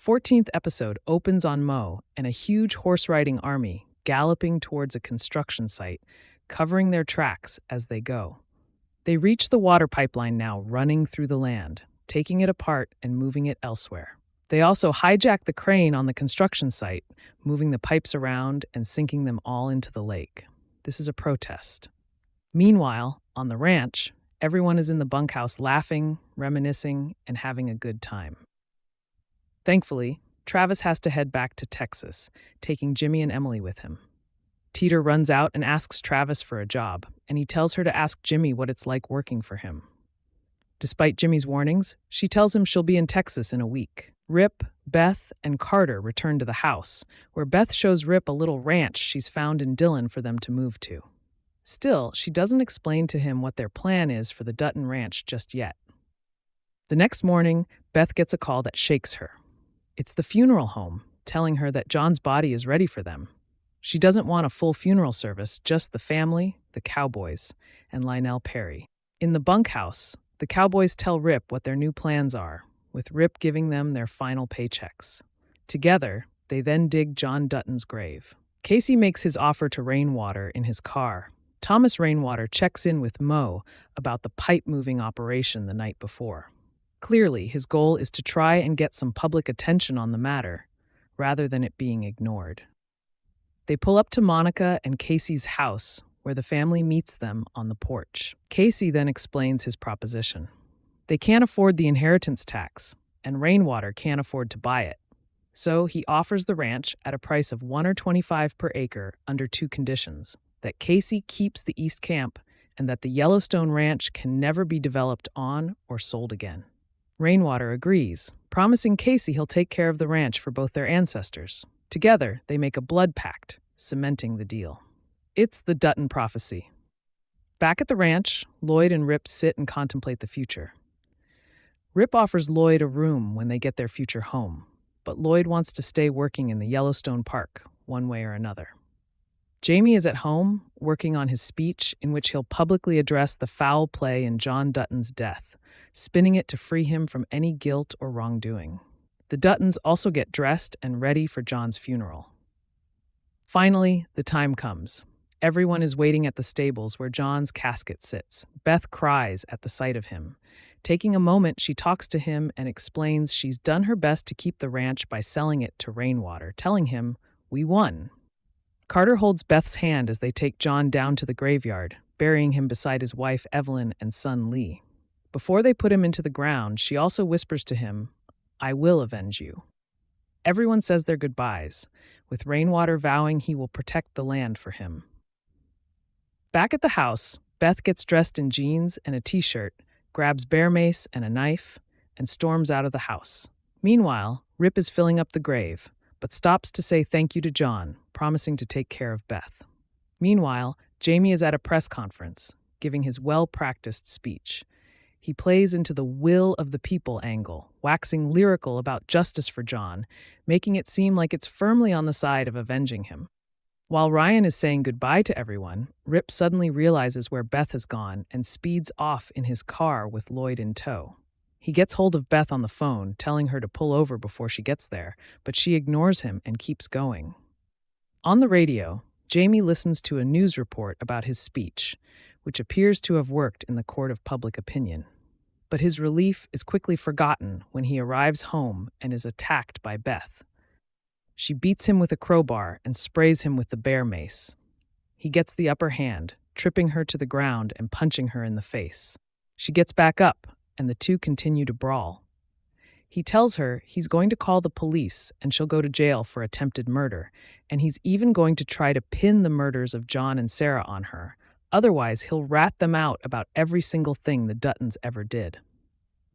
14th episode opens on Mo and a huge horse-riding army galloping towards a construction site, covering their tracks as they go. They reach the water pipeline now running through the land, taking it apart and moving it elsewhere. They also hijack the crane on the construction site, moving the pipes around and sinking them all into the lake. This is a protest. Meanwhile, on the ranch, everyone is in the bunkhouse laughing, reminiscing, and having a good time. Thankfully, Travis has to head back to Texas, taking Jimmy and Emily with him. Teeter runs out and asks Travis for a job, and he tells her to ask Jimmy what it's like working for him. Despite Jimmy's warnings, she tells him she'll be in Texas in a week. Rip, Beth, and Carter return to the house, where Beth shows Rip a little ranch she's found in Dillon for them to move to. Still, she doesn't explain to him what their plan is for the Dutton ranch just yet. The next morning, Beth gets a call that shakes her. It's the funeral home, telling her that John's body is ready for them. She doesn't want a full funeral service, just the family, the cowboys, and Lionel Perry. In the bunkhouse, the cowboys tell Rip what their new plans are, with Rip giving them their final paychecks. Together, they then dig John Dutton's grave. Casey makes his offer to Rainwater in his car. Thomas Rainwater checks in with Mo about the pipe-moving operation the night before. Clearly, his goal is to try and get some public attention on the matter, rather than it being ignored. They pull up to Monica and Casey's house, where the family meets them on the porch. Casey then explains his proposition. They can't afford the inheritance tax, and Rainwater can't afford to buy it. So he offers the ranch at a price of $1.25 per acre under two conditions: that Casey keeps the East Camp and that the Yellowstone ranch can never be developed on or sold again. Rainwater agrees, promising Casey he'll take care of the ranch for both their ancestors. Together, they make a blood pact, cementing the deal. It's the Dutton prophecy. Back at the ranch, Lloyd and Rip sit and contemplate the future. Rip offers Lloyd a room when they get their future home, but Lloyd wants to stay working in the Yellowstone Park, one way or another. Jamie is at home, working on his speech in which he'll publicly address the foul play in John Dutton's death, spinning it to free him from any guilt or wrongdoing. The Duttons also get dressed and ready for John's funeral. Finally, the time comes. Everyone is waiting at the stables where John's casket sits. Beth cries at the sight of him. Taking a moment, she talks to him and explains she's done her best to keep the ranch by selling it to Rainwater, telling him, "We won." Carter holds Beth's hand as they take John down to the graveyard, burying him beside his wife Evelyn and son Lee. Before they put him into the ground, she also whispers to him, "I will avenge you." Everyone says their goodbyes, with Rainwater vowing he will protect the land for him. Back at the house, Beth gets dressed in jeans and a t-shirt, grabs bear mace and a knife, and storms out of the house. Meanwhile, Rip is filling up the grave, but stops to say thank you to John, promising to take care of Beth. Meanwhile, Jamie is at a press conference, giving his well-practiced speech. He plays into the will of the people angle, waxing lyrical about justice for John, making it seem like it's firmly on the side of avenging him. While Ryan is saying goodbye to everyone, Rip suddenly realizes where Beth has gone and speeds off in his car with Lloyd in tow. He gets hold of Beth on the phone, telling her to pull over before she gets there, but she ignores him and keeps going. On the radio, Jamie listens to a news report about his speech, which appears to have worked in the court of public opinion. But his relief is quickly forgotten when he arrives home and is attacked by Beth. She beats him with a crowbar and sprays him with the bear mace. He gets the upper hand, tripping her to the ground and punching her in the face. She gets back up, and the two continue to brawl. He tells her he's going to call the police and she'll go to jail for attempted murder, and he's even going to try to pin the murders of John and Sarah on her. Otherwise, he'll rat them out about every single thing the Duttons ever did.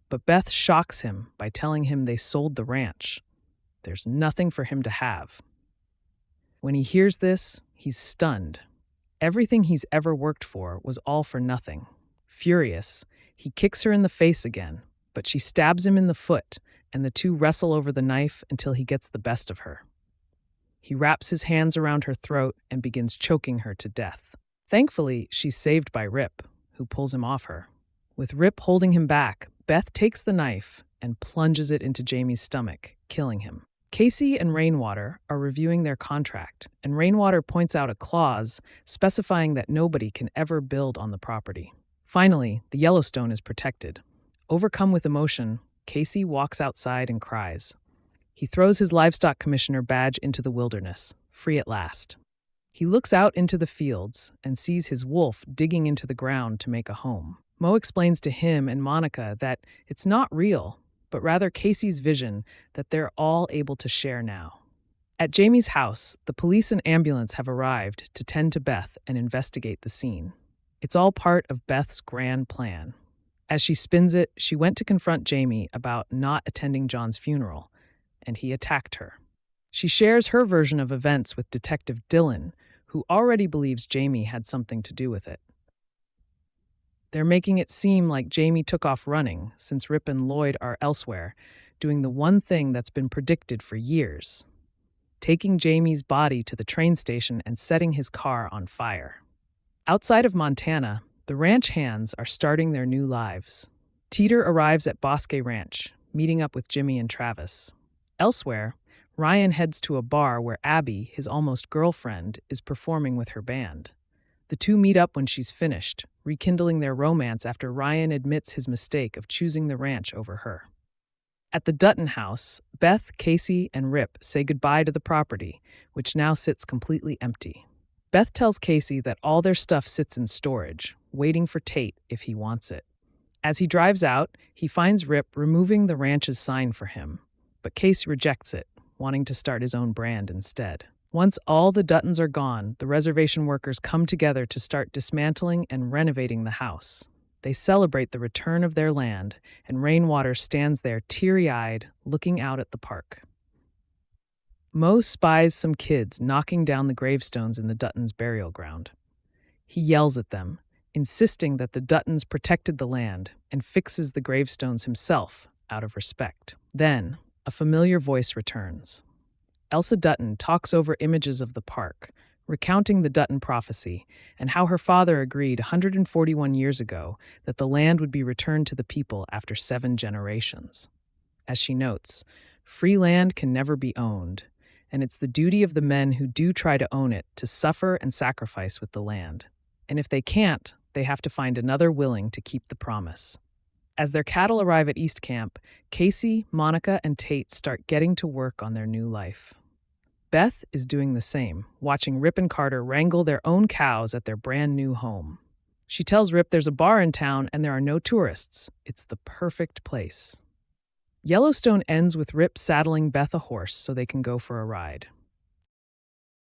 But Beth shocks him by telling him they sold the ranch. There's nothing for him to have. When he hears this, he's stunned. Everything he's ever worked for was all for nothing. Furious, he kicks her in the face again, but she stabs him in the foot, and the two wrestle over the knife until he gets the best of her. He wraps his hands around her throat and begins choking her to death. Thankfully, she's saved by Rip, who pulls him off her. With Rip holding him back, Beth takes the knife and plunges it into Jamie's stomach, killing him. Casey and Rainwater are reviewing their contract, and Rainwater points out a clause specifying that nobody can ever build on the property. Finally, the Yellowstone is protected. Overcome with emotion, Casey walks outside and cries. He throws his livestock commissioner badge into the wilderness, free at last. He looks out into the fields and sees his wolf digging into the ground to make a home. Mo explains to him and Monica that it's not real, but rather Casey's vision that they're all able to share now. At Jamie's house, the police and ambulance have arrived to tend to Beth and investigate the scene. It's all part of Beth's grand plan. As she spins it, she went to confront Jamie about not attending John's funeral, and he attacked her. She shares her version of events with Detective Dylan, who already believes Jamie had something to do with it. They're making it seem like Jamie took off running since Rip and Lloyd are elsewhere, doing the one thing that's been predicted for years, taking Jamie's body to the train station and setting his car on fire. Outside of Montana, the ranch hands are starting their new lives. Teeter arrives at Bosque Ranch, meeting up with Jimmy and Travis. Elsewhere, Ryan heads to a bar where Abby, his almost girlfriend, is performing with her band. The two meet up when she's finished, rekindling their romance after Ryan admits his mistake of choosing the ranch over her. At the Dutton house, Beth, Casey, and Rip say goodbye to the property, which now sits completely empty. Beth tells Casey that all their stuff sits in storage, waiting for Tate if he wants it. As he drives out, he finds Rip removing the ranch's sign for him, but Casey rejects it, wanting to start his own brand instead. Once all the Duttons are gone, the reservation workers come together to start dismantling and renovating the house. They celebrate the return of their land, and Rainwater stands there teary-eyed, looking out at the park. Mo spies some kids knocking down the gravestones in the Duttons' burial ground. He yells at them, insisting that the Duttons protected the land, and fixes the gravestones himself out of respect. Then, a familiar voice returns. Elsa Dutton talks over images of the park, recounting the Dutton prophecy and how her father agreed 141 years ago that the land would be returned to the people after 7 generations. As she notes, free land can never be owned, and it's the duty of the men who do try to own it to suffer and sacrifice with the land. And if they can't, they have to find another willing to keep the promise. As their cattle arrive at East Camp, Casey, Monica, and Tate start getting to work on their new life. Beth is doing the same, watching Rip and Carter wrangle their own cows at their brand new home. She tells Rip there's a bar in town and there are no tourists. It's the perfect place. Yellowstone ends with Rip saddling Beth a horse so they can go for a ride.